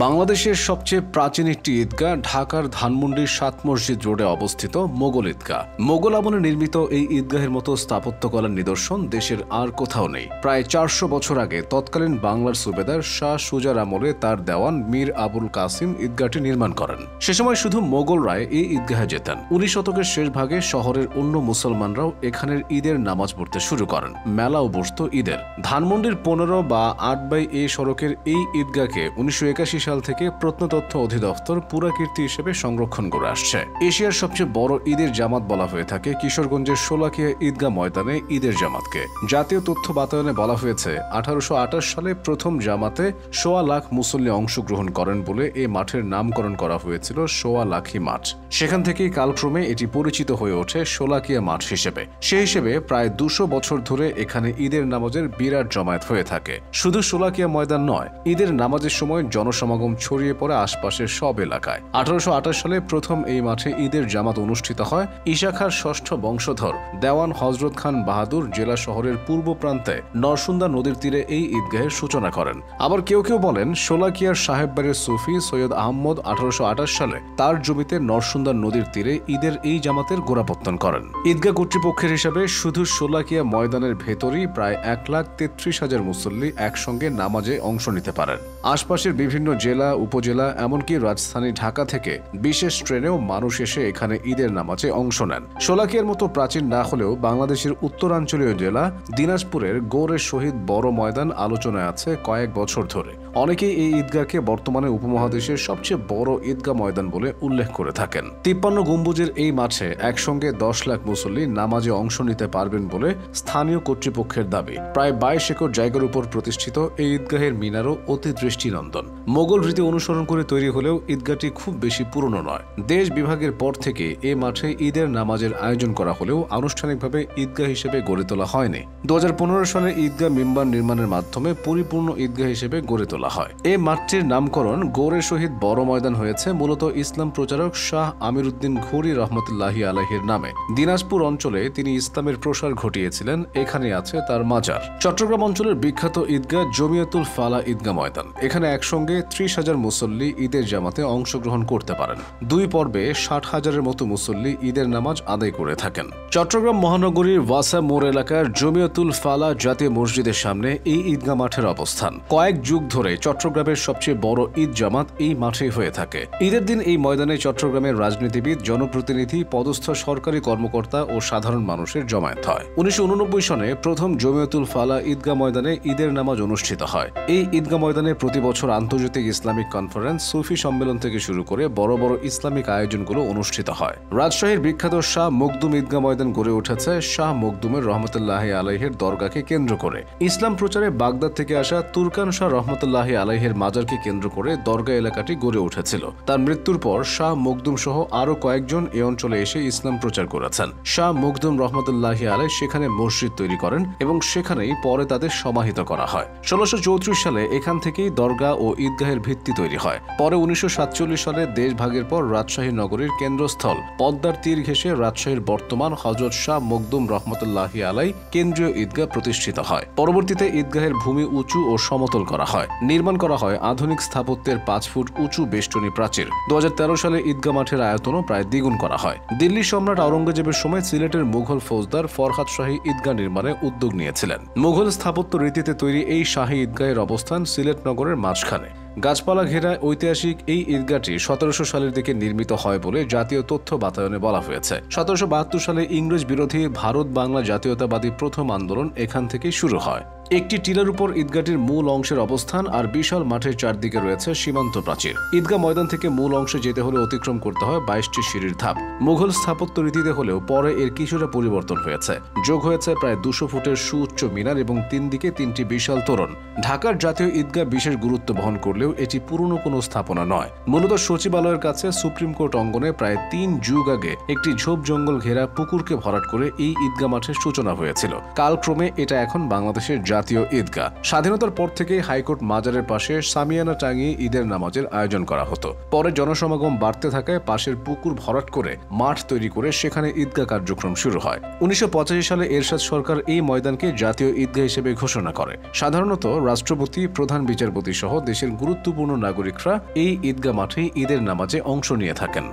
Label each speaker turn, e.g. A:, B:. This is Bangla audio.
A: বাংলাদেশের সবচেয়ে প্রাচীন একটি ঈদগাহ ঢাকার ধানমন্ডির ৭ মসজিদ রোডে অবস্থিত মোগল ঈদগাহ। মোগল আমলে নির্মিত এই ঈদগাহের মতো স্থাপত্যকলার নিদর্শন দেশের আর কোথাও নেই। প্রায় ৪০০ বছর আগে তৎকালীন বাংলার সুবেদার শাহ সুজার আমলে তার দেওয়ান মীর আবুল কাসিম ঈদগাহটি নির্মাণ করেন। সে সময় শুধু মোগলরাই এই ঈদগাহে যেতেন। ১৯ শতকের শেষ ভাগে শহরের অন্য মুসলমানরাও এখানের ঈদের নামাজ পড়তে শুরু করেন। মেলাও বসত ঈদের। ধানমন্ডির ১৫ বা ৮/এ সড়কের এই ঈদগাহকে ১৯৮১ সাল থেকে প্রত্নতত্ত্ব অধিদপ্তর পুরাকীর্তি হিসেবে সংরক্ষণ করে আসছে। এশিয়ার সবচেয়ে বড় ঈদের জামাত বলা হয়ে থাকে কিশোরগঞ্জের শোলাকিয়া ঈদগাহ ময়দানে ঈদের জামাতকে। জাতীয় তথ্য বাতায়নে বলা হয়েছে ১৮২৮ সালে প্রথম জামাতে ১.৫ লাখ মুসল্লি অংশগ্রহণ করেন বলে এই মাঠের নামকরণ করা হয়েছিল ১.৫ লাখি মাঠ। সেখান থেকেই কালক্রমে এটি পরিচিত হয়ে ওঠে শোলাকিয়া মাঠ হিসেবে। সেই হিসেবে প্রায় ২০০ বছর ধরে এখানে ঈদের নামাজের বিরাট জমায়েত হয়ে থাকে। শুধু শোলাকিয়া ময়দান নয়, ঈদের নামাজের সময় জনসমাগম ছড়িয়ে পড়ে আশপাশের সব এলাকায়। ১৮২৮ সালে প্রথম এই মাঠে ঈদের জামাত অনুষ্ঠিত হয়। ইশাখার ষষ্ঠ বংশধর দেওয়ান হযরত খান বাহাদুর জেলা শহরের পূর্ব প্রান্তে নরসুন্দা নদীর তীরে এই ঈদগাহের সূচনা করেন। আবার কেউ কেউ বলেন শোলাকিয়ার সাহেববাড়ির সুফি সৈয়দ আহমদ ১৮২৮ সালে তার জমিতে নরসুন্দা নদীর তীরে ঈদের এই জামাতের গোড়াপত্তন করেন। ঈদগাহ কর্তৃপক্ষের হিসাবে শুধু শোলাকিয়া ময়দানের ভেতরই প্রায় ১,৩৩,০০০ মুসল্লি একসঙ্গে নামাজে অংশ নিতে পারেন। আশপাশের বিভিন্ন জেলা, উপজেলা, এমনকি রাজধানী ঢাকা থেকে বিশেষ ট্রেনেও মানুষ এসে এখানে ঈদের নামাজে অংশ নেন। শোলাকিয়ার মতো প্রাচীন না হলেও বাংলাদেশের উত্তরাঞ্চলীয় জেলা দিনাজপুরের গৌড়ের শহীদ বড় ময়দান আলোচনায় আছে কয়েক বছর ধরে। অনেকেই এই ঈদগাহকে বর্তমানে উপমহাদেশের সবচেয়ে বড় ঈদগাহ ময়দান বলে উল্লেখ করে থাকেন। ৫৩ গম্বুজের এই মাঠে একসঙ্গে ১০ লাখ মুসল্লি নামাজে অংশ নিতে পারবেন বলে স্থানীয় কর্তৃপক্ষের দাবি। প্রায় ২২ একর জায়গার উপর প্রতিষ্ঠিত এই ঈদগাহের মিনারও অতি দৃষ্টিনন্দন। মোগল রীতি অনুসরণ করে তৈরি হলেও ঈদগাহটি খুব বেশি পুরনো নয়। দেশ বিভাগের পর থেকে এ মাঠে ঈদের নামাজের আয়োজন করা হলেও আনুষ্ঠানিকভাবে ঈদগাহ হিসেবে গড়ে তোলা হয়নি। ২০১৫ সালে ঈদগাহ মিম্বার নির্মাণের মাধ্যমে পরিপূর্ণ ঈদগাহ হিসেবে গড়ে তোলা হয়। এই মাঠটির নামকরণ গৌড়ের শহীদ বড় ময়দান হয়েছে মূলত ইসলাম প্রচারক শাহ আমির উদ্দিন ঘুরি রহমতুল্লাহি আলাইহির নামে। দিনাজপুর অঞ্চলে তিনি ইসলামের প্রসার ঘটিয়েছিলেন। এখানে আছে তার মাজার। চট্টগ্রাম অঞ্চলের বিখ্যাত ঈদগাহ জমিয়তুল ফালাহ ঈদগাহ ময়দান। এখানে একসঙ্গে ৩০,০০০ মুসল্লি ঈদের জামাতে অংশগ্রহণ করতে পারেন। ২ পর্বে ৬০,০০০-এর মতো মুসল্লি ঈদের নামাজ আদায় করে থাকেন। চট্টগ্রাম মহানগরীর ওয়াসা মোড় এলাকার জমিয়তুল ফালাহ জাতীয় মসজিদের সামনে এই ঈদগাহ মাঠের অবস্থান। কয়েক যুগ ধরে চট্টগ্রামের সবচেয়ে বড় ঈদ জামাত এই মাঠেই হয়ে থাকে। ঈদের দিন এই ময়দানে চট্টগ্রামের রাজনীতিবিদ, জনপ্রতিনিধি, পদস্থ সরকারি কর্মকর্তা ও সাধারণ মানুষের জমায়েত হয়। ১৯৮৯ সনে প্রথম জমিয়তুল ফালাহ ঈদগাহ ময়দানে ঈদের নামাজ অনুষ্ঠিত হয়। এই ঈদগাহ ময়দানে প্রতি বছর আন্তর্জাতিক ইসলামিক কনফারেন্স, সুফি সম্মেলন থেকে শুরু করে বড় বড় ইসলামিক আয়োজনগুলো অনুষ্ঠিত হয়। রাজশাহীর বিখ্যাত শাহ মখদুম ঈদগাহ ময়দান গড়ে উঠেছে শাহ মখদুমের রহমতুল্লাহি আলাইহির দরগাকে কেন্দ্র করে। ইসলাম প্রচারে বাগদাদ থেকে আসা তুরকান শাহ রহমতুল্লাহি আলাইহির মাজারকে কেন্দ্র করে দরগা এলাকাটি গড়ে উঠেছিল। তার মৃত্যুর পর শাহ মখদুম সহ আরো কয়েকজন এ অঞ্চলে এসে ইসলাম প্রচার করেছেন। শাহ মখদুম রহমতুল্লাহি আলাই সেখানে মসজিদ তৈরি করেন এবং সেখানেই পরে তাদের সমাহিত করা হয়। ১৬৩৪ সালে এখান থেকেই দরগা ও ঈদগাহের ভিত্তি তৈরি হয়। পরে ১৯৪৭ সালে দেশ ভাগের পর রাজশাহী নগরীর কেন্দ্রস্থল পদ্মার তীর ঘেঁষে রাজশাহীর বর্তমান হযরত শাহ মখদুম রহমতুল্লাহি আলাই কেন্দ্রীয় ঈদগাহ প্রতিষ্ঠিত হয়। পরবর্তীতে ঈদগাহের ভূমি উঁচু ও সমতল করা হয়। নির্মাণ করা হয় আধুনিক স্থাপত্যের ৫ ফুট উঁচু বেষ্টনী প্রাচীর। ২০১৩ সালে ঈদগাহ মাঠের আয়তনও প্রায় দ্বিগুণ করা হয়। দিল্লি সম্রাট আওরঙ্গজেবের সময় সিলেটের মুঘল ফৌজদার ফরহাদ শাহী ঈদগাহ নির্মাণে উদ্যোগ নিয়েছিলেন। মুঘল স্থাপত্য রীতিতে তৈরি এই শাহী ঈদগাহের অবস্থান সিলেট নগরের মাঝখানে। গাছপালা ঘেরা ঐতিহাসিক এই ঈদগাহটি ১৭০০ সালের দিকে নির্মিত হয় বলে জাতীয় তথ্য বাতায়নে বলা হয়েছে। ১৭৭২ সালে ইংরেজ বিরোধী ভারত বাংলা জাতীয়তাবাদী প্রথম আন্দোলন এখান থেকেই শুরু হয়। একটি টিলার উপর ঈদগাহটির মূল অংশের অবস্থান আর বিশাল মাঠের চারদিকে রয়েছে সীমান্ত প্রাচীর। ঈদগাহ ময়দান থেকে মূল অংশে যেতে হলে অতিক্রম করতে হয় ২২টি সিঁড়ির ধাপ। মুঘল স্থাপত্য রীতিতে হলেও পরে এর কিছুটা পরিবর্তন হয়েছে। যোগ হয়েছে প্রায় ২০০ ফুটের সুউচ্চ মিনার এবং ৩ দিকে ৩টি বিশাল তোরণ। ঢাকার জাতীয় ঈদগাহ বিশেষ গুরুত্ব বহন করলেও এটি পুরনো কোনো স্থাপনা নয়। মূলত সচিবালয়ের কাছে সুপ্রিম কোর্ট অঙ্গনে প্রায় ৩ যুগ আগে একটি ঝোপ জঙ্গল ঘেরা পুকুরকে ভরাট করে এই ঈদগাহ মাঠের সূচনা হয়েছিল। কালক্রমে এটা এখন বাংলাদেশের জাতীয় ঈদগাহ। স্বাধীনতার পর থেকে হাইকোর্ট মাজারের পাশে সামিয়ানা টাঙিয়ে ঈদের নামাজের আয়োজন করা হতো। পরে জনসমাগম বাড়তে থাকায় পাশের পুকুর ভরাট করে মাঠ তৈরি করে সেখানে ঈদগাহ কার্যক্রম শুরু হয়। ১৯৮৫ সালে এরশাদ সরকার এই ময়দানকে জাতীয় ঈদগাহ হিসেবে ঘোষণা করে। সাধারণত রাষ্ট্রপতি, প্রধান বিচারপতি সহ দেশের গুরুত্ব গুরুত্বপূর্ণ নাগরিকরা এই ঈদগাহ মাঠে ঈদের নামাজে অংশ নিয়ে থাকেন।